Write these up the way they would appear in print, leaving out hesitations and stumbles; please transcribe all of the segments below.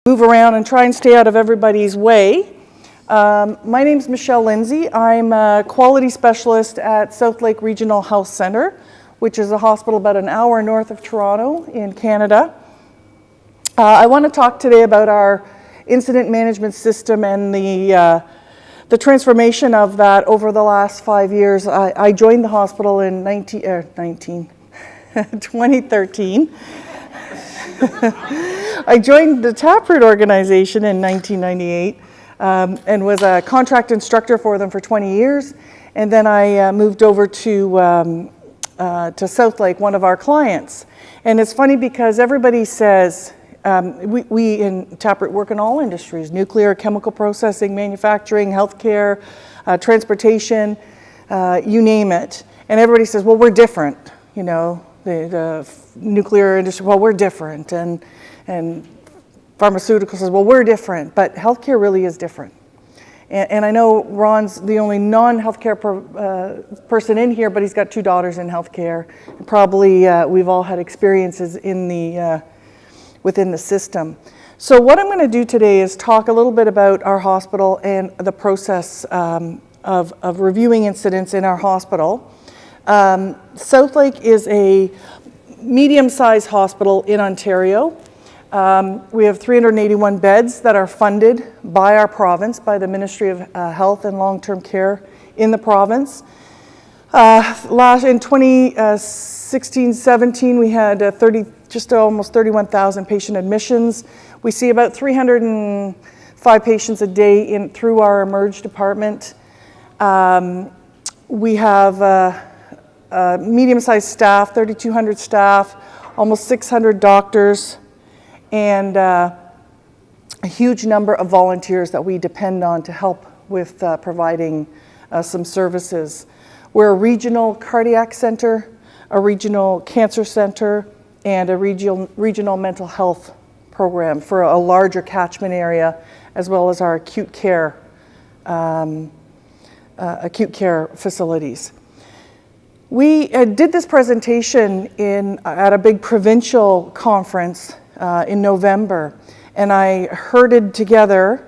Move around and try and stay out of everybody's way. My name's Michelle Lindsay. I'm a quality specialist at South Lake Regional Health Centre, which is a hospital about an hour north of Toronto in Canada. I want to talk today about our incident management system and the transformation of that over the last 5 years. I joined the hospital in 2013. I joined the Taproot organization in 1998 and was a contract instructor for them for 20 years. And then I moved over to South Lake, one of our clients. And it's funny because everybody says, we in Taproot work in all industries: nuclear, chemical processing, manufacturing, healthcare, transportation, you name it. And everybody says, well, we're different, you know. The nuclear industry, well, we're different, and pharmaceuticals says, well, we're different, but healthcare really is different. And I know Ron's the only non-healthcare person in here, but he's got 2 daughters in healthcare. And probably we've all had experiences in within the system. So what I'm going to do today is talk a little bit about our hospital and the process of reviewing incidents in our hospital. South Lake is a medium-sized hospital in Ontario. We have 381 beds that are funded by our province, by the Ministry of Health and Long-Term Care in the province. In 2016-17, we had just almost 31,000 patient admissions. We see about 305 patients a day through our eMERGE department. We have medium-sized staff, 3,200 staff, almost 600 doctors, and a huge number of volunteers that we depend on to help with providing some services. We're a regional cardiac center, a regional cancer center, and a regional mental health program for a larger catchment area, as well as our acute care facilities. We did this presentation at a big provincial conference in November, and I herded together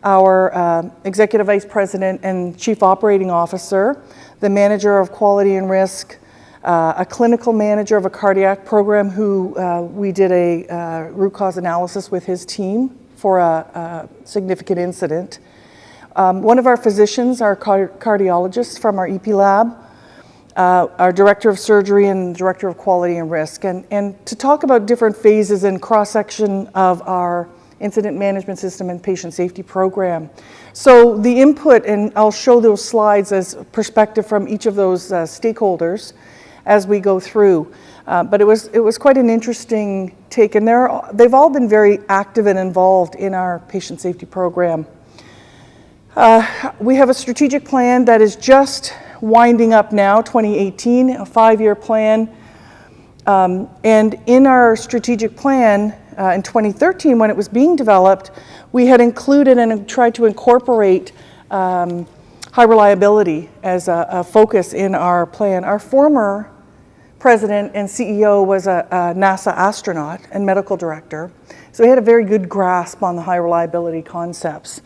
our Executive Vice President and Chief Operating Officer, the Manager of Quality and Risk, a clinical manager of a cardiac program who we did a root cause analysis with his team for a significant incident. One of our physicians, our cardiologist from our EP lab, our Director of Surgery and Director of Quality and Risk, and to talk about different phases and cross-section of our incident management system and patient safety program. So the input, and I'll show those slides as perspective from each of those stakeholders as we go through. But it was quite an interesting take, and they've all been very active and involved in our patient safety program. We have a strategic plan that is just winding up now, 2018, a 5-year plan. And in our strategic plan in 2013, when it was being developed, we had included and tried to incorporate high reliability as a focus in our plan. Our former president and CEO was a NASA astronaut and medical director, so he had a very good grasp on the high reliability concepts.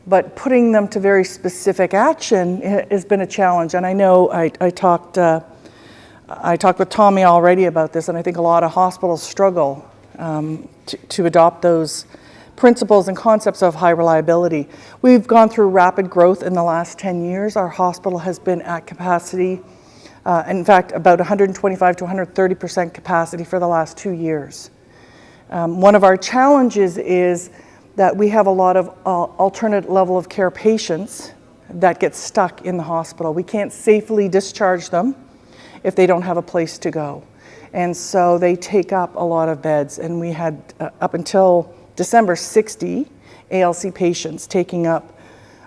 But putting them to very specific action has been a challenge. And I know I talked with Tommy already about this, and I think a lot of hospitals struggle to adopt those principles and concepts of high reliability. We've gone through rapid growth in the last 10 years. Our hospital has been at capacity, in fact, about 125 to 130% capacity for the last 2 years. One of our challenges is that we have a lot of alternate level of care patients that get stuck in the hospital. We can't safely discharge them if they don't have a place to go. And so they take up a lot of beds. And we had, up until December, 60 ALC patients taking up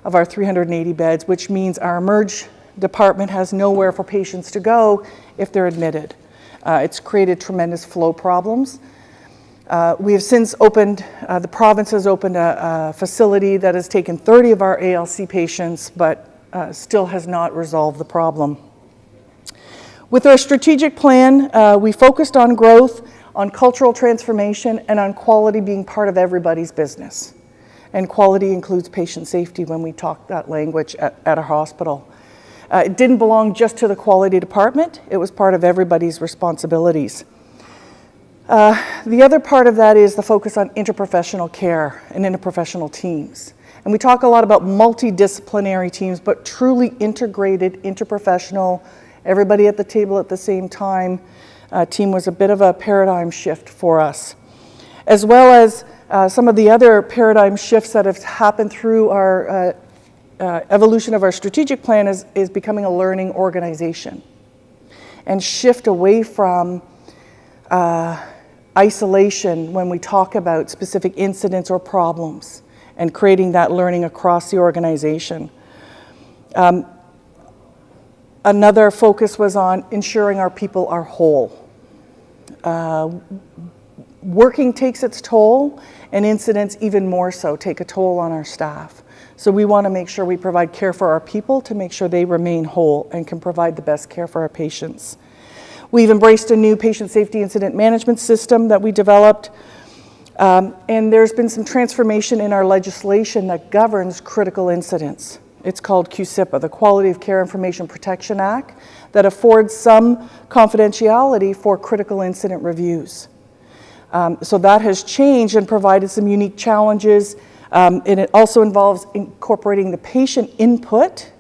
of our 380 beds, which means our eMERGE department has nowhere for patients to go if they're admitted. It's created tremendous flow problems. We have since opened, the province has opened a facility that has taken 30 of our ALC patients, but still has not resolved the problem. With our strategic plan, we focused on growth. on cultural transformation, and on quality being part of everybody's business. And quality includes patient safety when we talk that language at our hospital. It didn't belong just to the quality department, it was part of everybody's responsibilities. The other part of that is the focus on interprofessional care and interprofessional teams. And we talk a lot about multidisciplinary teams, but truly integrated, interprofessional, everybody at the table at the same time. Team was a bit of a paradigm shift for us. As well as some of the other paradigm shifts that have happened through our evolution of our strategic plan is becoming a learning organization and shift away from isolation when we talk about specific incidents or problems and creating that learning across the organization. Another focus was on ensuring our people are whole. Working takes its toll, and incidents even more so take a toll on our staff. So we want to make sure we provide care for our people to make sure they remain whole and can provide the best care for our patients. We've embraced a new patient safety incident management system that we developed, and there's been some transformation in our legislation that governs critical incidents. It's called QCIPA, the Quality of Care Information Protection Act, that affords some confidentiality for critical incident reviews. So that has changed and provided some unique challenges, and it also involves incorporating the patient input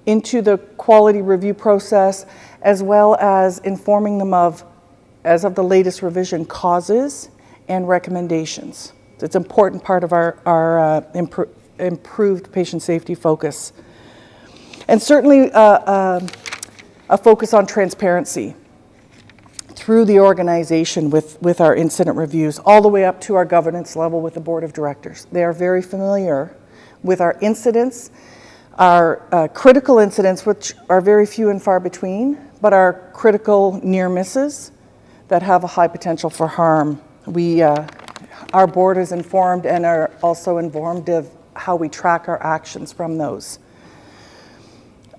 into the quality review process, as well as informing them of, as of the latest revision, causes and recommendations. It's an important part of our improved patient safety focus. And certainly a focus on transparency through the organization with our incident reviews, all the way up to our governance level with the board of directors. They are very familiar with our incidents, our critical incidents, which are very few and far between, but our critical near misses that have a high potential for harm. Our board is informed and are also informed of how we track our actions from those.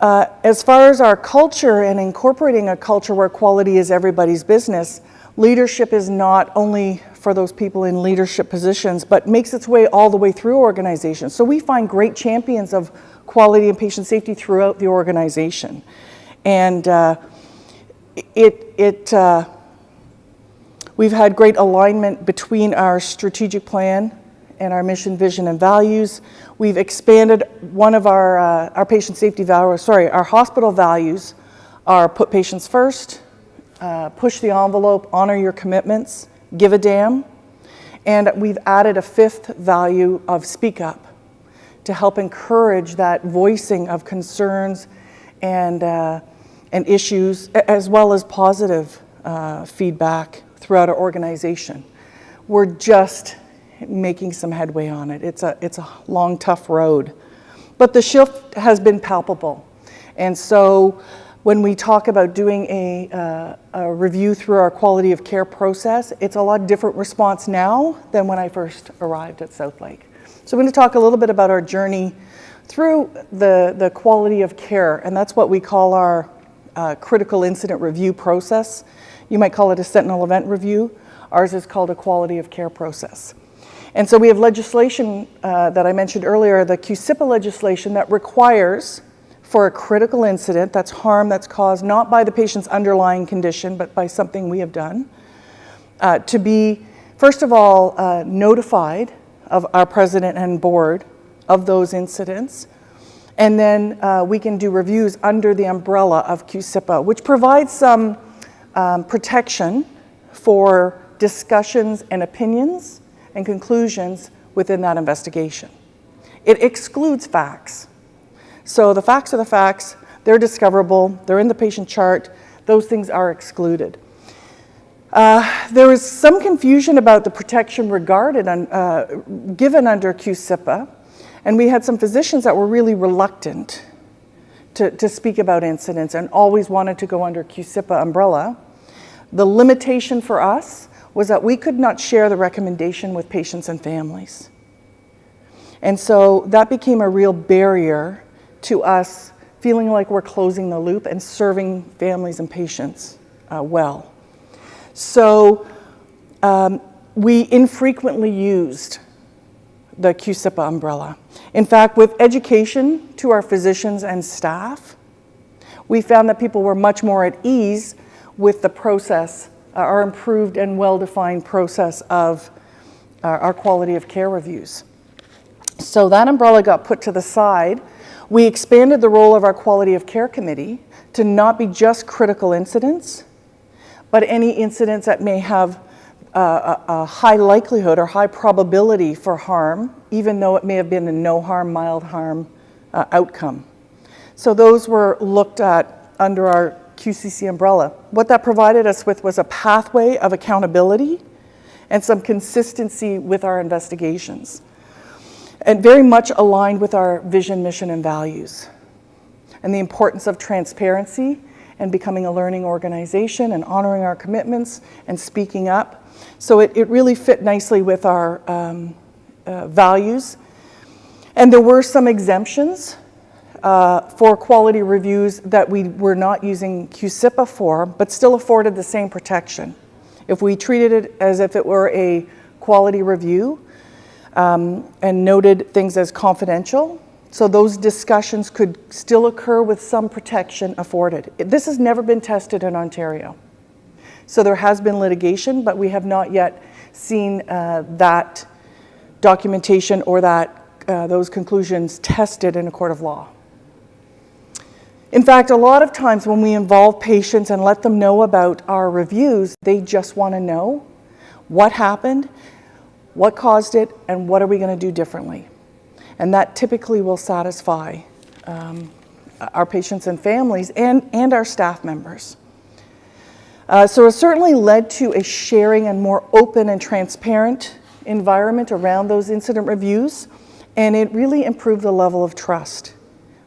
As far as our culture and incorporating a culture where quality is everybody's business, leadership is not only for those people in leadership positions, but makes its way all the way through organizations. So we find great champions of quality and patient safety throughout the organization. And we've had great alignment between our strategic plan and our mission, vision, and values. We've expanded one of our patient safety values, our hospital values are put patients first, push the envelope, honor your commitments, give a damn. And we've added a fifth value of speak up to help encourage that voicing of concerns and issues, as well as positive feedback throughout our organization. We're just making some headway on it. It's a long, tough road. But the shift has been palpable. And so when we talk about doing a review through our quality of care process, it's a lot different response now than when I first arrived at Southlake. So I'm going to talk a little bit about our journey through the quality of care, and that's what we call our critical incident review process. You might call it a sentinel event review. Ours is called a quality of care process. And so we have legislation that I mentioned earlier, the QCIPA legislation, that requires for a critical incident, that's harm that's caused not by the patient's underlying condition, but by something we have done, to be, first of all, notified of our president and board of those incidents. And then we can do reviews under the umbrella of QCIPA, which provides some protection for discussions and opinions and conclusions within that investigation. It excludes facts. So the facts are the facts, they're discoverable, they're in the patient chart, those things are excluded. There was some confusion about the protection regarded given under QCIPA, and we had some physicians that were really reluctant to speak about incidents and always wanted to go under QCIPA umbrella. The limitation for us was that we could not share the recommendation with patients and families. And so that became a real barrier to us feeling like we're closing the loop and serving families and patients well. So we infrequently used the QSIPA umbrella. In fact, with education to our physicians and staff, we found that people were much more at ease with the process, our improved and well-defined process of our quality of care reviews. So that umbrella got put to the side. We expanded the role of our quality of care committee to not be just critical incidents, but any incidents that may have a high likelihood or high probability for harm, even though it may have been a no harm, mild harm outcome. So those were looked at under our QCC umbrella. What that provided us with was a pathway of accountability and some consistency with our investigations, and very much aligned with our vision, mission, and values, and the importance of transparency and becoming a learning organization and honoring our commitments and speaking up. So it really fit nicely with our values. And there were some exemptions for quality reviews that we were not using QSIPA for, but still afforded the same protection. If we treated it as if it were a quality review and noted things as confidential, so those discussions could still occur with some protection afforded. This has never been tested in Ontario. So there has been litigation, but we have not yet seen that documentation or those conclusions tested in a court of law. In fact, a lot of times when we involve patients and let them know about our reviews, they just want to know what happened, what caused it, and what are we going to do differently. And that typically will satisfy our patients and families and our staff members. So it certainly led to a sharing and more open and transparent environment around those incident reviews, and it really improved the level of trust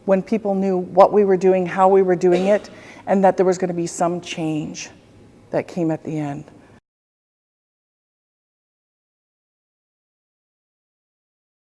when people knew what we were doing, how we were doing it, and that there was going to be some change that came at the end.